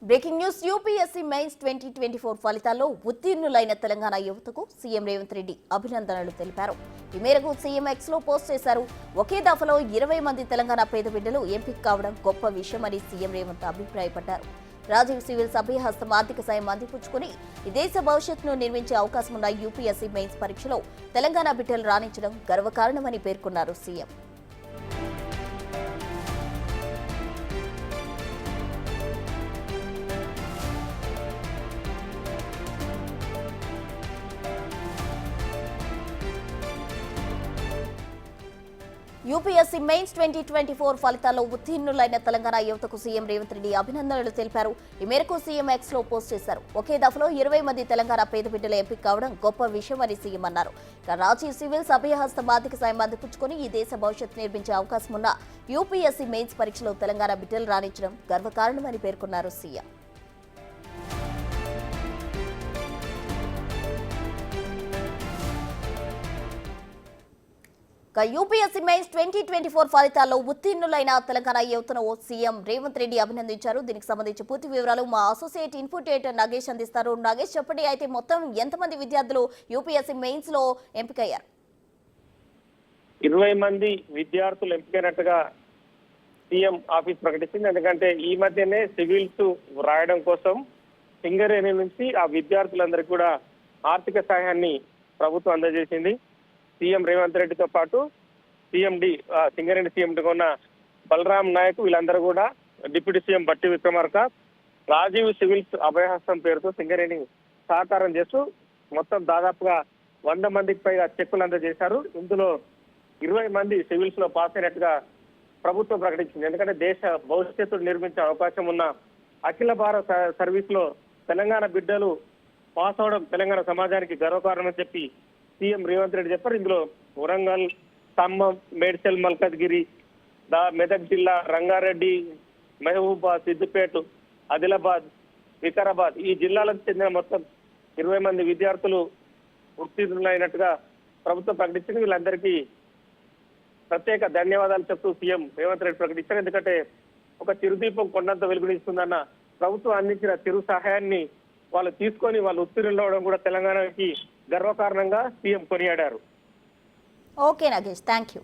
Breaking news UPSC mains 2024 ఫలితాల్లో ఉత్తీర్ణులైన తెలంగాణ యువతకు CM Revanth Reddy అభినందనలు తెలిపారు. ఈ మేరకు సీఎం ఎక్స్ లో పోస్ట్ చేశారు. ఒకే దఫలో 20 మంది తెలంగాణ పేద బిడ్డలు ఎంపిక కావడం గొప్ప విషయమని సీఎం రేవంత్ అభిప్రాయపడ్డారు. రాజీవ్ సివిల్స్ అభయహస్తం ఆర్థిక సాయం అందిపుచ్చుకుని ఈ దేశ భవిష్యత్తును నిర్మించే అవకాశం ఉన్న యూపీఎస్సీ మెయిన్స్ పరీక్షలో తెలంగాణ బిడ్డలు రాణించడం గర్వకారణమని పేర్కొన్నారు సీఎం. యూపీఎస్సీ మెయిన్స్ 2024 ఫలితాల్లో ఉత్తీర్ణులైన తెలంగాణ యువతకు సీఎం రేవంత్ రెడ్డి అభినందనలు తెలిపారు. ఈ మేరకు సీఎం ఎక్స్ లో పోస్ట్ చేశారు. ఒకే దఫలో 20 మంది తెలంగాణ పేద బిడ్డల ఎంపిక కావడం గొప్ప విషయమని సీఎం అన్నారు. రాజీవ్ సివిల్స్ అభయహస్తం ఆర్థిక సాయం అందిపుచ్చుకుని ఈ దేశ భవిష్యత్తు నిర్మించే అవకాశం ఉన్న యూపీఎస్సీ మెయిన్స్ పరీక్షలో తెలంగాణ బిడ్డలు రాణించడం గర్వకారణమని పేర్కొన్నారు సీఎం. యూపీఎస్సీ మెయిన్స్ 2024 ఫలితాల్లో ఉత్తీర్ణులైన తెలంగాణ యువతను సీఎం రేవంత్ రెడ్డి అభినందించారు. దీనికి సంబంధించి పూర్తి వివరాలు మా అసోసియేట్ ఇన్పుట్ ఎడిటర్ నాగేష్ అందిస్తారు. నాగేష్, చెప్పండి, అయితే మొత్తం ఎంతమంది విద్యార్థులు యూపీఎస్సీ మెయిన్స్ లో ఎంపికయ్యారు? 20 మంది విద్యార్థులు ఎంపికైనట్టుగా సీఎం ఆఫీస్ ప్రకటించింది. ఎందుకంటే ఈ మధ్యనే సివిల్స్ రాయడం కోసం సింగరేణి నుంచి ఆ విద్యార్థులందరికీ కూడా ఆర్థిక సహాయాన్ని ప్రభుత్వం అందజేసింది. సీఎం రేవంత్ రెడ్డితో పాటు సింగరేణి సీఎంగా ఉన్న బలరాం నాయక్ వీళ్ళందరూ కూడా డిప్యూటీ సీఎం బట్టి విక్రమార్క రాజీవ్ సివిల్స్ అభయహస్తం పేరుతో సింగరేణి సహకారం చేస్తూ మొత్తం దాదాపుగా 100 మందికి పైగా చెక్కులు అందజేశారు. ఇందులో 20 మంది సివిల్స్ లో పాస్ అయినట్టుగా ప్రభుత్వం ప్రకటించింది. ఎందుకంటే దేశ భవిష్యత్తు నిర్మించే అవకాశం ఉన్న అఖిల భారత సర్వీస్ లో తెలంగాణ బిడ్డలు పాస్ అవడం తెలంగాణ సమాజానికి గర్వకారణమని చెప్పి సీఎం రేవంత్ రెడ్డి చెప్పారు. ఇందులో వరంగల్, ఖమ్మం, మేడ్చల్, మల్కజ్గిరి, మెదక్ జిల్లా, రంగారెడ్డి, మహబూబాబాద్, సిద్దిపేట, ఆదిలాబాద్, వికారాబాద్ ఈ జిల్లాలకు చెందిన మొత్తం 20 మంది విద్యార్థులు ఉత్తీర్ణులైనట్టుగా ప్రభుత్వం ప్రకటించింది. వీళ్ళందరికీ ప్రత్యేక ధన్యవాదాలు చెప్తూ సీఎం రేవంత్ రెడ్డి ప్రకటించారు. ఎందుకంటే ఒక చిరుదీపం కొండంత వెలుగునిస్తుందన్న ప్రభుత్వం అందించిన చిరు సహాయాన్ని వాళ్ళు తీసుకొని వాళ్ళు ఉత్తీర్ణులు అవడం కూడా తెలంగాణకి గర్వకారణంగా సీఎం కొనియాడారు. Okay Nagesh, thank you.